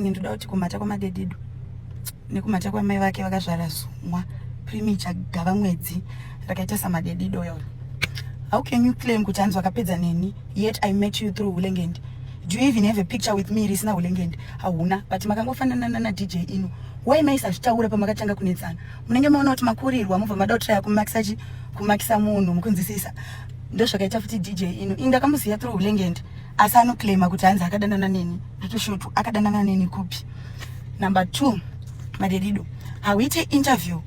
Ndoda kuti kumata kwamadhedhedhu nekumata kwamai vake vakazvara zumwa premature gava mwedzi rakaita samadhedhedhu yo. How can you claim kuti hanzi wakapedza neni yet I met you through Hulengendi? Do you even have a picture with me risina Hulengendi? Hauna. But makangofanana na DJ ino. Why maisa zvitaura pamakatanga kunetsana? Munenge maona kuti makurirwa mubva madautra kumakisa munhu mukunzisisa. Ndo zvakaita futi DJ ino. Indakamuziya through Hulengendi. Asi anoclaima kuti hanzi akadanana neni. Zvitoshoto akadanana neni kupi. Number 2, madhedhedhu. Hauite interview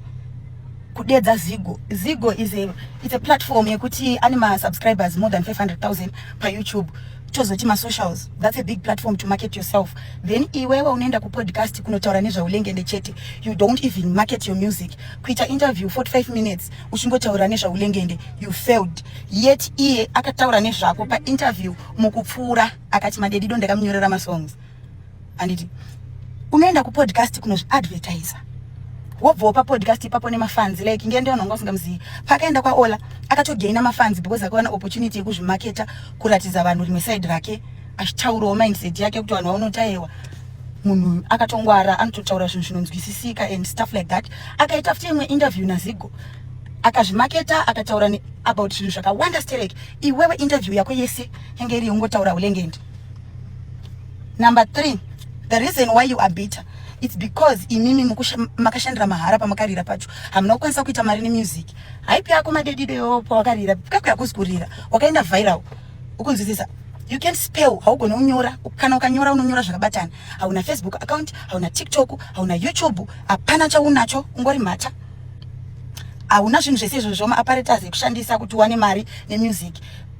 kudedza Zigo. Zigo it's a platform yekuti anima subscribers more than 500,000 per YouTube. Chozoti ma socials. That's a big platform to market yourself. Then iwewe unaenda ku podcast kunotaura nezva Hulengendi chete. You don't even market your music. Kuita interview 45 minutes ushingotaura nezva Hulengendi. You failed. Yet iye akataura nezvako pa interview mukupfura akati madhedhedhu ndakamunyorera ma songs. Anditi unaenda ku podcast kunozvi advertiser. Wobva pa podcast ipapo ne mafans like ngende unonga usingamziyi. Pakaenda kwa Ola akatogaina mafans because akaona opportunity yekuzvimarketa kuratidza vanhu rimwe side rake achitaurawo mindset yake kuti vanhu vaunotaiwa. Munhu akatongwara anototaura zvinhu zvinonzwisisika and stuff like that. Akaita futi imwe interview na Zigo. Akazvimarketa akataura about zvinhu zvakawanda stereke. Iwewe interview yako yese yange iri ungotaura Hulengendi. Number 3, the reason why you are bitter, it's because imimi makashandira mahara pamakarira pacho. Hamuna kukwanisa kuita mari nemusic. Haipi yako madhedhedhu yo pawakarira kakuyakuzkurira wakaenda viral. Ukunzwisisa. You can spell, haugona unyora, kana ukanyora unonyora zvakabatana. Hauna Facebook account, hauna TikTok, hauna YouTube, hapana chaunacho, ungori mata. Hauna zvinhu zvese izvo zvoma apparatus yekushandisa kuti uwane mari nemusic.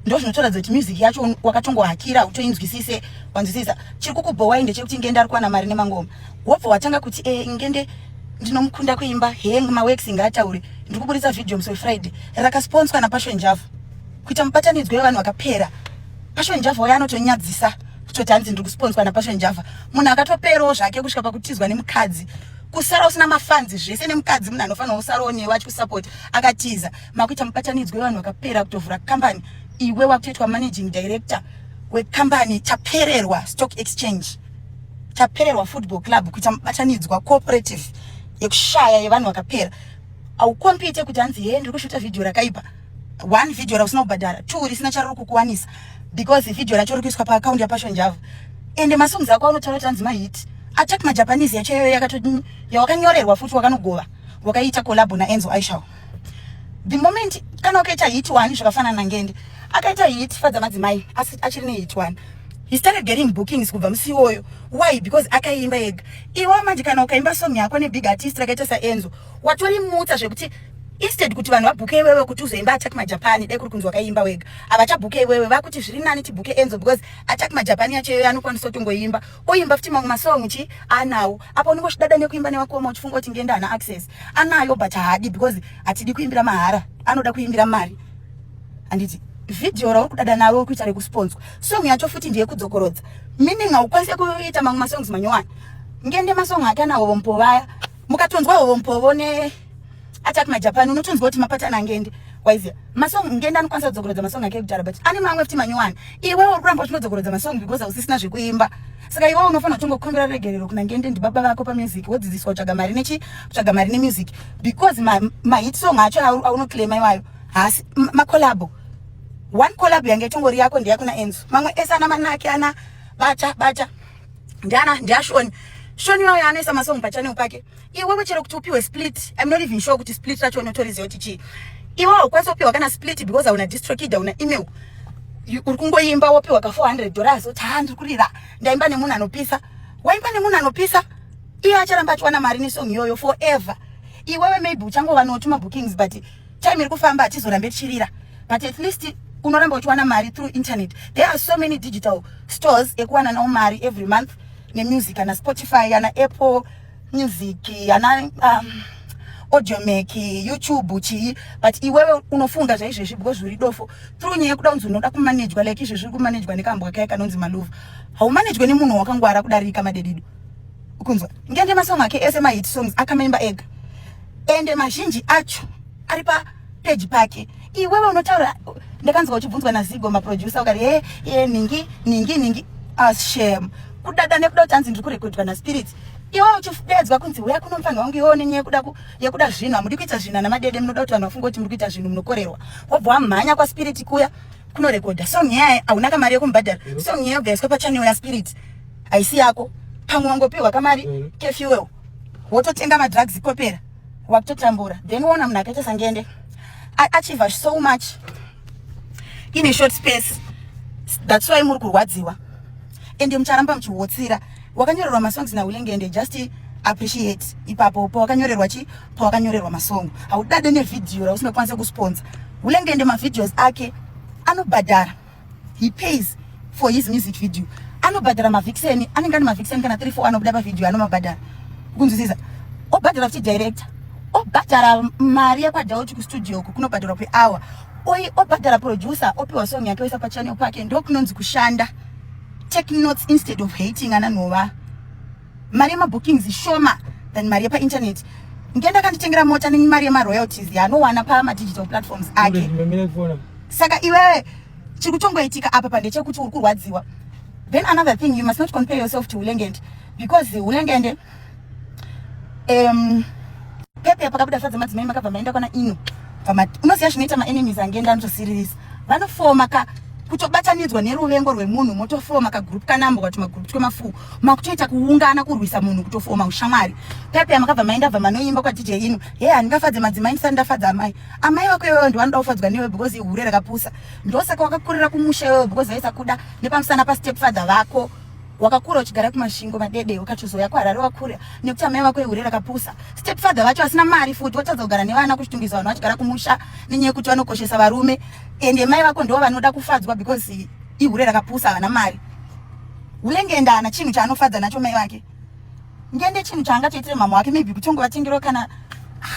Ndo zvinotoradza kuti music yacho wakatongohakira utoinzwisise wanzwisisa. Chiri kukubhowa inde chekuti ngende ari kuwana mari nemangoma. Wobva watanga kuti ngende ndinomukunda kuimba hang maworks ngataure ndiri kuburitsa video musi Friday rakasponswa na Passion Java kuita mubatanidzwe vanhu vakapera. Passion Java waya anotonyadzisa kutoti hanzi ndiri kusponswa na Passion Java. Munhu akatoperawo zvake kusvika pakutizwa nemukadzi. Kusara usina mafans zvese nemukadzi munhu anofanira kusarawo newe achikusupport akatiza makuita mubatanidzwe vanhu vakapera kutovhura company. Iwe wakuitwa managing director wecompany chapererwa stock exchange, chapererwa football club kuita mubatanidzwa cooperative yekushaya yevanhu vakapera. Aukompite kuti hanzi ndiri kushuta video rakaipa. 1 video rausina kubhadhara, 2 risina charuri kukuwanisa because video racho rikuiswa pa account ya Passion Java. Ende masongs ako anotaura kuti hanzi mahit. Attack maJapanese yacho yakatoti yawakanyorerwa futi wakanogova wakaita collab na Enzo Aisha. The moment kana ukaita hit 1 zvakafanana na Ngende akaita hit fadza madzimai achiri ne hit 1, he started getting bookings kubva musi iwoyo. Why? Because akaimba ega. Iwe manje kana ukaimba song yako ne big artist rakaita sa Enzo watori mutsa zvekuti instead kuti vanhu vabuke wewe kuti uzoimba Attack maJapan dai kuri kunzwa kaimba wega avachabuke wewe vakuti zviri nani tibuke Enzo because Attack maJapan yacho anokwanisa kutongoimba oimba futi mamwe masong chi anawo apo unongoshidada nekuimba newakoma uchifunga kuti ngenda ana access anayo but haadi because atidi kuimbira mahara anoda kuimbira mari. Anditi video rauri kudada nawo kuita rekusponsor song yacho futi ndiye kudzokorodza meaning haukwanise kuita mamwe masongs manyowani. Ngende masong akanawo vompovaya mukatonzwa vompovo ne Attack maJapan unotonzwa kuti mapatana Ngende waiziya masong Ngende anokwanisa kudzokorodza masong ake kudhara but ane mamwe futi manyowani. Iwe uri kuramba uchidzokorodza masong because hausisina zvekuimba. Saka iwe unofanira kutongokumbira regerero kuna Ngende ndibaba vako pa music wodzidziswa kutsvaga mari kutsvaga mari nemusic because ma hit song acho aunoclaima iwayo hasi ma collab. 1 collab yange tongori yako ndiyakuna Enzo mamwe esana manake ana bacha ndiashoni shoni wayo anesa masong pachane pake. Iwe wechero kuti upiwe split, I'm not even sure kuti split racho unotoriziva kuti chi. Iwe ukwanisa upiwa kana split because una DistroKid una email uri kungoimba wopiwa ka $400 uti ndiri kurira ndaimba nemunhu anopisa. Waimba nemunhu anopisa iye acharamba achiwana mari nesong iyoyo forever. Iwewe maybe uchangova notuma bookings but time iri kufamba achizorambe tichirira but at least unoramba uchiwana mari through internet. There are so many digital stores ekuwana nawo mari every month nemusic ana Spotify ana Apple Music ana Audiomack YouTube chi but iwewe unofunga zvaizvezvi because zviri dofo through nyaya kuda unzi unoda kumanagwa like izvezvi kumanagwa nekambwa kaya kanonzi Maluva. Haumanagwe nemunhu wakangwara kudarika madhedhedhu. Ukunzwa Ngende masong ake ese ma hit songs akamaimba ega ende mazhinji acho ari pa page pake. Iwewe unotaura ndakanzwa uchibvunzwa na Zigo ma producer ukati ningi as shame kudada nekuda kuti anzi ndiri kurekodwa naSpirit. Iwe uchifudedzwa kunzi uya kunofanirwa kunge ione nyaya yekuda zvinhu hamudi kuita zvinhu namadede munoda kuti vanhu vafunge kuti muri kuita zvinhu munokorerwa. Wobva wamhanya kwaSpirit kuya kunorekodha. So nyaya hauna kamari yekumubhadhara. So nyaya yobvaiswa pachannel yaSpirit haisi yako. Pamwe wangopiwa kamari kefuel. Wototenga madrugs kopera. Wakutotambura. Then wona munhu akaita sangende. Achieve so much in a short space. That's why muri kurwadziwa. Ende mucharamba muchihotsira. Wakanyorerwa masongs naUlengende, just appreciate ipapo pawakanyorerwa pawakanyorerwa masong. Haudade nevideo rausingakwanisa kusponsor. Ulengende mavideos ake anobhadhara. He pays for his music video. Anobhadhara mavixeni, anenge ane mavixeni kana 3-4 anobuda pavideo anomabhadhara. Kunzwisisa. Obhadhara futi director. Obhadhara mari yakwadhauti kustudio uko kunobhadharwa per hour. Obhadhara producer opiwa song yake oisa pachannel pake ndo kunonzi kushanda. Take notes instead of hating ananova. Mari bookings shoma than mari pa internet. Ngenda kanditengera mota ni mari ma royalties yanowana pa ma digital platforms ake. Saka iwe chikutongoitika apa pande chekuti uri kurwadziwa. Then another thing, you must not compare yourself to Ulengende, because Ulengende pepe pakabuda fadza madzimai makabva maenda kana ino unoziva zvinoita maenemies angenda anotoseries vanofoma kutobatanidzwa neruvengo rwemunhu motofoma kagroup kanambwa kuti magroup twemafu makutoita kuungana kurwisa munhu kutofoma ushamwari. Pepe makabva maenda bva manoimba kwa DJ ino handingafadze madzimai ndisati ndafadza amai vako iwewe ndovanoda kufadzwa newe because ihure rakapusa. Ndosaka wakakurira kumusha iwewe because vaisa kuda nepamusana pastepfather vako. Wakakura uchigara kumashingo madede ukachizouya kuHarare wakura nekuti amai vako ihure rakapusa. Stepfather vacho asina mari futi watadza kugara nevana kuchitungisa vanhu vachigara kumusha nenyaya yekuti vanokoshesa varume. Ende mai vako ndo vanoda kufadzwa because ihure rakapusa havana mari. Ulengende hana chinhu chaanofadza nacho mai vake. Ngende chinhu chaangatoitire mama wake maybe kutongovatengera kana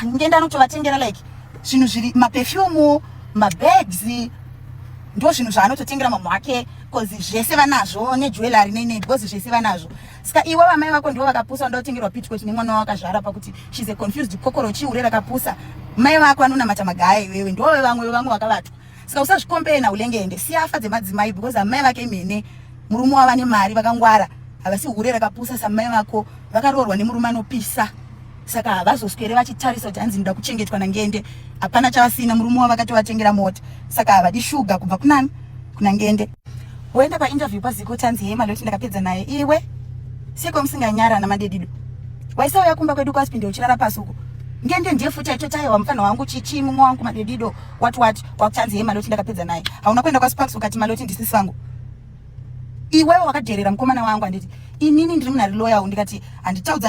ngende anotovatengera like zvinhu zviri maperfume, mabags ndo zvinhu zvaanototengera mama wake because zvese vanazvo nejewelry nene because zvese vanazvo. Saka iwe vamai vako ndo vakapusa ndotengerwa pitcoat nemwana wako akazvara pakuti she's a confused cockroach ihure rakapusa. Mai vako anonamata magaya iwewe ndo vamwe vakavatwa. Saka usazvikombere naUlengende, siyafa dzemadzimai because amai vake mene murume wava nemari vakangwara havasi hure rakapusa samai vako vakaroorwa nemurume anopisa. Saka havazoswere vachitarisa kuti hanzi ndoda kuchengetwa naNgende. Hapana chavasina, murume wavo vakatovatengera mota. Saka havadi shuga kubva kunani kuna Ngende. Woenda painterview paZiko tanzi hema loti ndakapedza naye iwe siko musinganyara namadedido. Waisauya kumba kwedu kwaSpinde uchirara pasi uko. Ngende ndiye futi aitotaiwa mfano wangu chichi mumwe wangu madedido what wakutanzi hema loti ndakapedza naye. Hauna kwenda kwaSparks ukati maloti ndisisi wangu. Iwewe wakadherera mukomana wangu anditi inini ndiri munhare loyal ndikati handitaudza